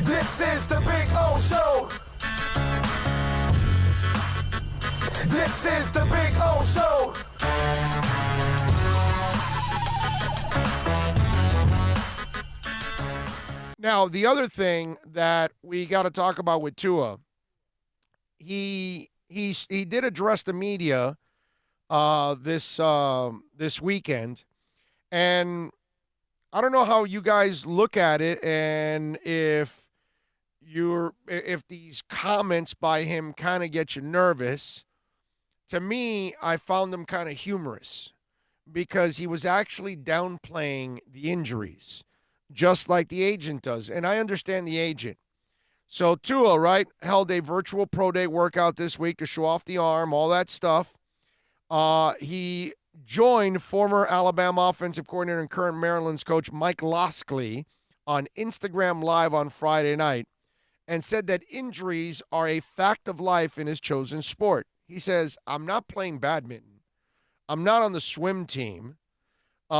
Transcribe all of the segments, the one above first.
This is the Big O Show. This is the Big O Show. Now, the other thing that we got to talk about with Tua, he did address the media this weekend, and I don't know how you guys look at it, and if these comments by him kind of get you nervous. To me, I found them kind of humorous because he was actually downplaying the injuries, just like the agent does. And I understand the agent. So Tua, right, held a virtual pro day workout this week to show off the arm, all that stuff. He joined former Alabama offensive coordinator and current Maryland's coach Mike Loskley on Instagram Live on Friday night and said that injuries are a fact of life in his chosen sport. He says, I'm not playing badminton. I'm not on the swim team.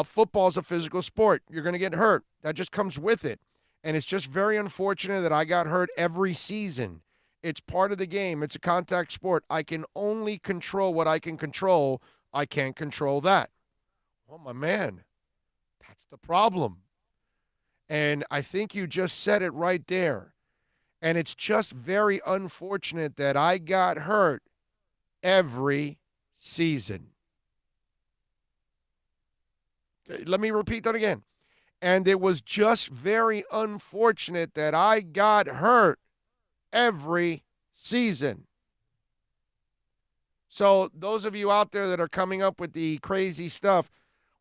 Football's a physical sport. You're going to get hurt. That just comes with it. And it's just very unfortunate that I got hurt every season. It's part of the game. It's a contact sport. I can only control what I can control. I can't control that. Well, my man, that's the problem. And I think you just said it right there. And it's just very unfortunate that I got hurt every season. Let me repeat that again. And it was just very unfortunate that I got hurt every season. So those of you out there that are coming up with the crazy stuff,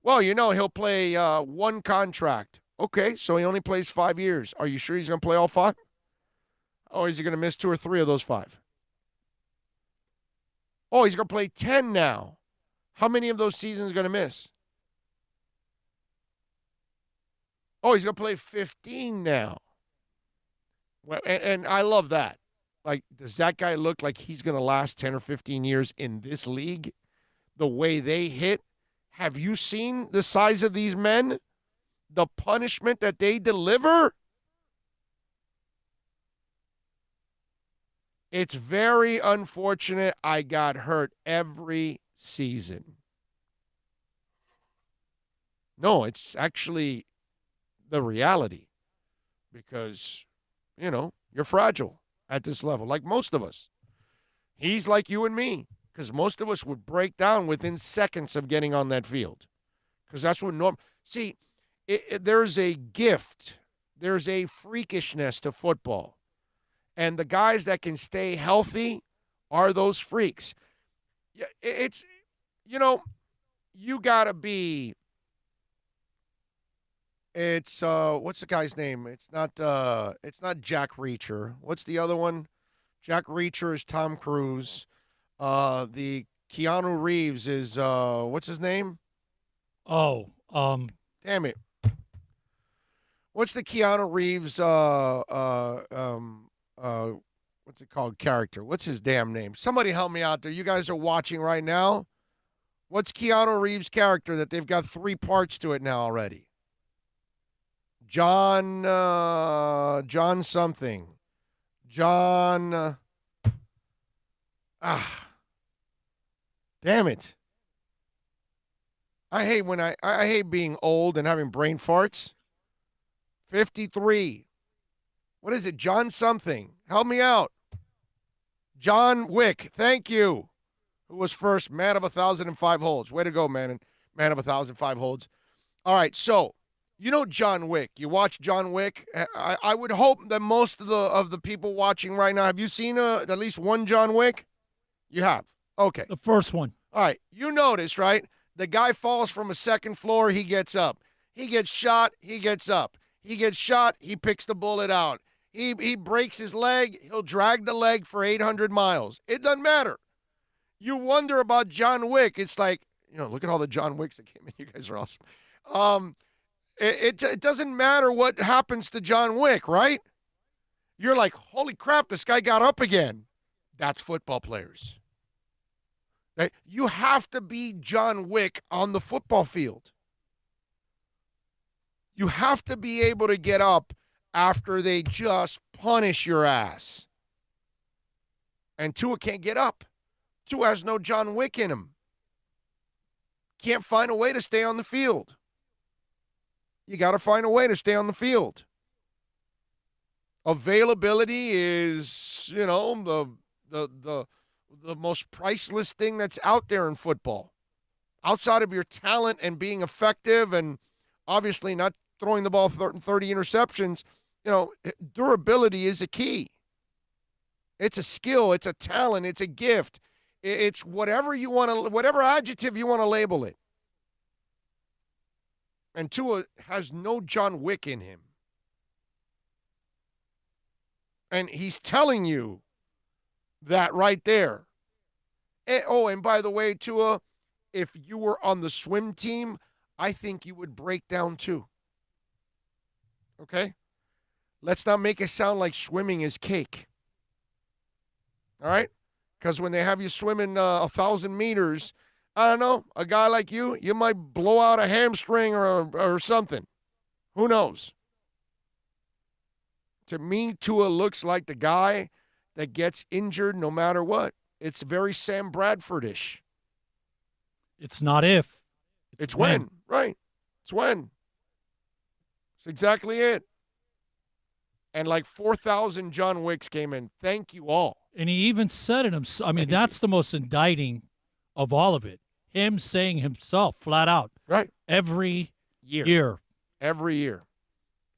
well, you know he'll play one contract. Okay, so he only plays 5 years. Are you sure he's going to play all 5? Or is he going to miss 2 or 3 of those 5? Oh, he's going to play 10 now. How many of those seasons going to miss? Oh, he's going to play 15 now. Well, and I love that. Like, does that guy look like he's going to last 10 or 15 years in this league? The way they hit? Have you seen the size of these men? The punishment that they deliver? It's very unfortunate I got hurt every season. No, it's actually the reality because, you know, you're fragile at this level, like most of us. He's like you and me because most of us would break down within seconds of getting on that field because that's what normal. See, there's a gift. There's a freakishness to football. And the guys that can stay healthy are those freaks. It's, you know, you got to be, it's, what's the guy's name? It's not Jack Reacher. What's the other one? Jack Reacher is Tom Cruise. The Keanu Reeves is, what's his name? Damn it. What's the Keanu Reeves, what's it called? Character. What's his damn name? Somebody help me out there. You guys are watching right now. What's Keanu Reeves' character that they've got 3 parts to it now already? John something. John. Damn it. I hate being old and having brain farts. 53. What is it? John something. Help me out. John Wick. Thank you. Who was first? Man of 1,005 holds. Way to go, man. Man of 1,005 holds. All right, so you know John Wick. You watch John Wick. I would hope that most of the people watching right now, have you seen at least one John Wick? You have. Okay. The first one. All right. You notice, right? The guy falls from a second floor. He gets up. He gets shot. He gets up. He gets shot. He picks the bullet out. He breaks his leg. He'll drag the leg for 800 miles. It doesn't matter. You wonder about John Wick. It's like, you know, look at all the John Wicks that came in. You guys are awesome. It doesn't matter what happens to John Wick, right? You're like, holy crap, this guy got up again. That's football players. You have to be John Wick on the football field. You have to be able to get up after they just punish your ass. And Tua can't get up. Tua has no John Wick in him. Can't find a way to stay on the field. You got to find a way to stay on the field. Availability is, the most priceless thing that's out there in football. Outside of your talent and being effective and obviously not throwing the ball 30 interceptions, durability is a key. It's a skill, it's a talent, it's a gift. It's whatever adjective you want to label it. And Tua has no John Wick in him. And he's telling you that right there. And by the way, Tua, if you were on the swim team, I think you would break down too. Okay? Let's not make it sound like swimming is cake. All right? Because when they have you swimming 1,000 meters, I don't know, a guy like you might blow out a hamstring or something. Who knows? To me, Tua looks like the guy that gets injured no matter what. It's very Sam Bradford-ish. It's not if. It's when. Right. It's when. It's exactly it. And like 4,000 John Wicks came in. Thank you all. And he even said it himself. I mean, that's the most indicting of all of it. Him saying himself flat out. Right. Every year. Every year.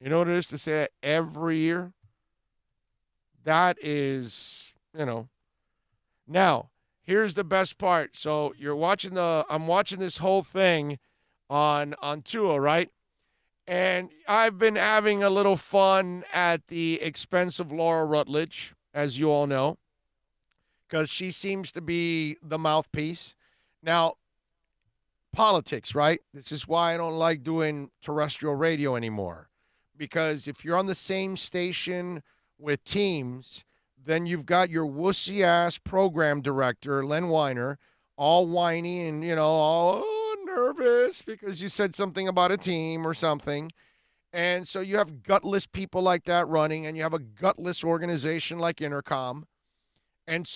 You know what it is to say it every year? That is, Now, here's the best part. So I'm watching this whole thing on Tua, right? And I've been having a little fun at the expense of Laura Rutledge, as you all know, because she seems to be the mouthpiece. Now, politics, right? This is why I don't like doing terrestrial radio anymore. Because if you're on the same station with teams, then you've got your wussy-ass program director, Len Weiner, all whiny and, all nervous because you said something about a team or something. And so you have gutless people like that running, and you have a gutless organization like Intercom. And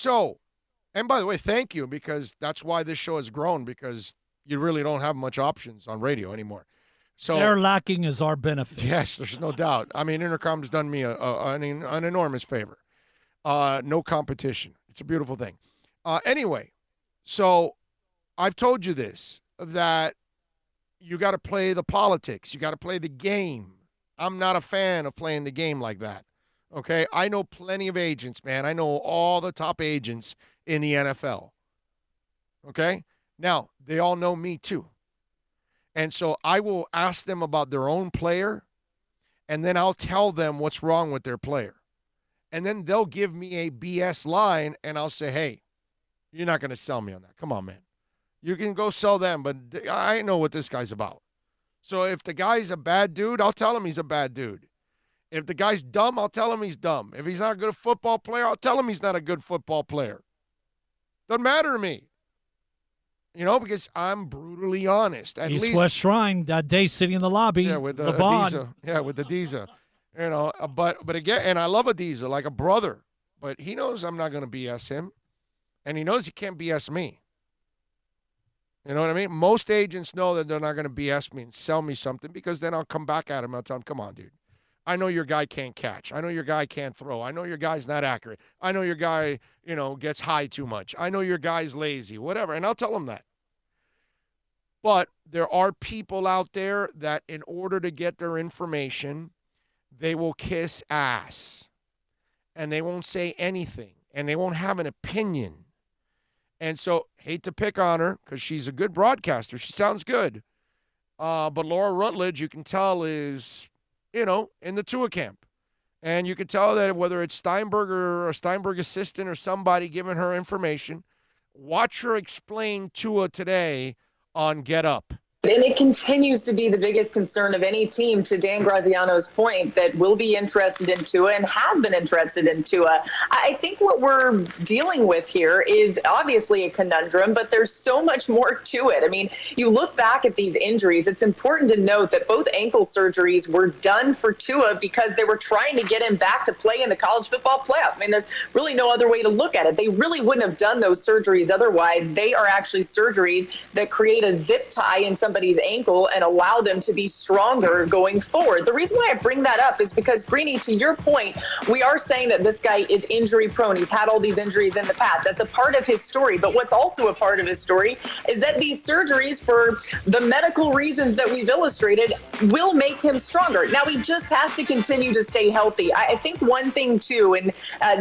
by the way, thank you, because that's why this show has grown, because you really don't have much options on radio anymore. So their lacking is our benefit. Yes, there's no doubt. I mean, Intercom's done me an enormous favor. No competition. It's a beautiful thing. Anyway, so I've told you this, that you got to play the politics. You got to play the game. I'm not a fan of playing the game like that. Okay? I know plenty of agents, man. I know all the top agents in the NFL. Okay? Now, they all know me too. And so I will ask them about their own player, and then I'll tell them what's wrong with their player. And then they'll give me a BS line, and I'll say, hey, you're not going to sell me on that. Come on, man. You can go sell them, but I know what this guy's about. So if the guy's a bad dude, I'll tell him he's a bad dude. If the guy's dumb, I'll tell him he's dumb. If he's not a good football player, I'll tell him he's not a good football player. Doesn't matter to me. Because I'm brutally honest. At least West Shrine that day sitting in the lobby. Yeah, with the Adiza. Yeah, with the Adiza. But again, and I love Adiza like a brother. But he knows I'm not going to BS him. And he knows he can't BS me. You know what I mean? Most agents know that they're not going to BS me and sell me something, because then I'll come back at him and I'll tell him, come on, dude. I know your guy can't catch. I know your guy can't throw. I know your guy's not accurate. I know your guy, gets high too much. I know your guy's lazy, whatever. And I'll tell him that. But there are people out there that in order to get their information, they will kiss ass. And they won't say anything. And they won't have an opinion. And so, hate to pick on her because she's a good broadcaster. She sounds good. But Laura Rutledge, you can tell, is, in the Tua camp. And you can tell that whether it's Steinberg or a Steinberg assistant or somebody giving her information, watch her explain Tua today on Get Up. And it continues to be the biggest concern of any team, to Dan Graziano's point, that will be interested in Tua and has been interested in Tua. I think what we're dealing with here is obviously a conundrum, but there's so much more to it. I mean, you look back at these injuries, it's important to note that both ankle surgeries were done for Tua because they were trying to get him back to play in the college football playoff. I mean, there's really no other way to look at it. They really wouldn't have done those surgeries otherwise. They are actually surgeries that create a zip tie in somebody's ankle and allow them to be stronger going forward. The reason why I bring that up is because, Greeny, to your point, we are saying that this guy is injury prone. He's had all these injuries in the past. That's a part of his story. But what's also a part of his story is that these surgeries, for the medical reasons that we've illustrated, will make him stronger. Now, he just has to continue to stay healthy. I think one thing, too, and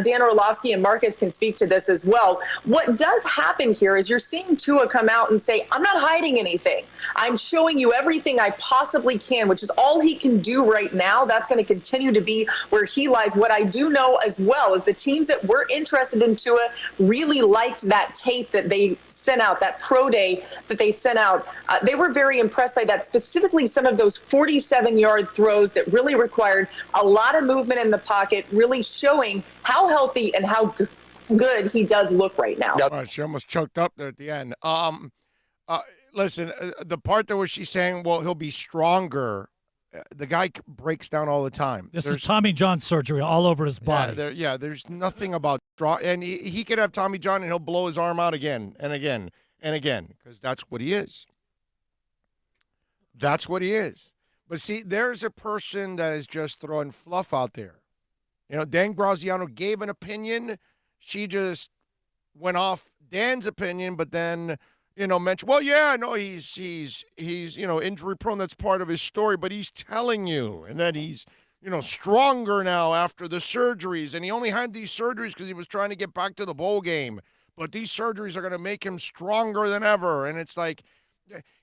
Dan Orlovsky and Marcus can speak to this as well, what does happen here is you're seeing Tua come out and say, I'm not hiding anything. I'm showing you everything I possibly can, which is all he can do right now. That's going to continue to be where he lies. What I do know as well is the teams that were interested in Tua really liked that tape that they sent out, that pro day that they sent out. They were very impressed by that, specifically some of those 47-yard throws that really required a lot of movement in the pocket, really showing how healthy and how good he does look right now. Oh, she almost choked up there at the end. Listen, the part that was she saying, well, he'll be stronger. The guy breaks down all the time. This is Tommy John surgery all over his body. There's nothing about strong. And he could have Tommy John and he'll blow his arm out again and again and again because that's what he is. That's what he is. But see, there's a person that is just throwing fluff out there. You know, Dan Graziano gave an opinion. She just went off Dan's opinion, but then mention, well, yeah, no, he's injury prone. That's part of his story, but he's telling you, and that he's, stronger now after the surgeries, and he only had these surgeries because he was trying to get back to the bowl game. But these surgeries are going to make him stronger than ever. And it's like,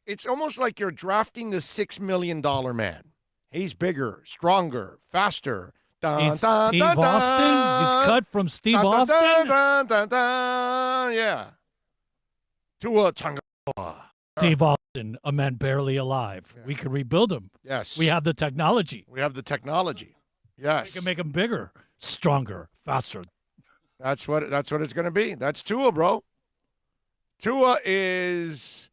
it's almost like you're drafting the $6 million man. He's bigger, stronger, faster. He's Steve Austin. He's cut from Steve Austin. Yeah. Tua Tagovailoa. Steve Austin, a man barely alive. Yeah. We could rebuild him. Yes. We have the technology. Yes. We can make him bigger, stronger, faster. That's what it's going to be. That's Tua, bro. Tua is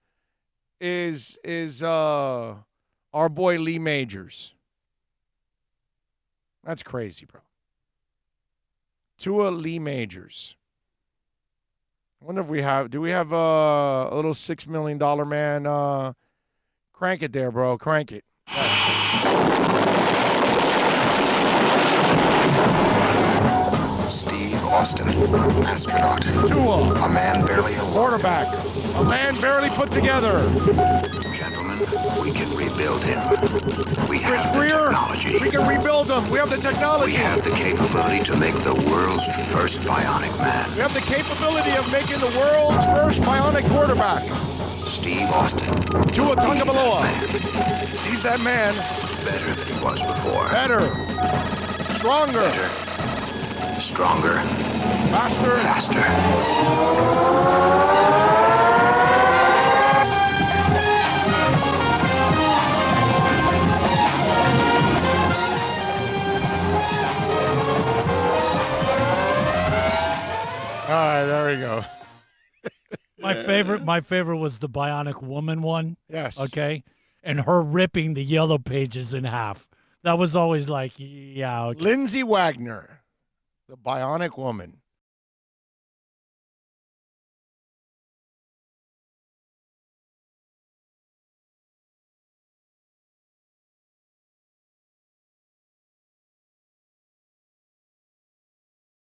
our boy Lee Majors. That's crazy, bro. Tua Lee Majors. I wonder if we have a little $6 million man? Crank it there, bro. Crank it. Steve Austin, astronaut. Tua, a man barely alive. Quarterback, a man barely put together. Gentlemen, we can rebuild him. We have Chris the Greer, technology. we can rebuild him. We have the technology. We have the capability to make the world's first bionic man. We have the capability of making the world's first bionic quarterback. Steve Austin. Tua Tagovailoa. He's that man. Better than he was before. Better. Stronger. Better. Stronger. Faster. Faster. All right, there we go. My favorite was the Bionic Woman one. Yes. Okay. And her ripping the yellow pages in half. That was always like, yeah. Okay. Lindsay Wagner, the Bionic Woman.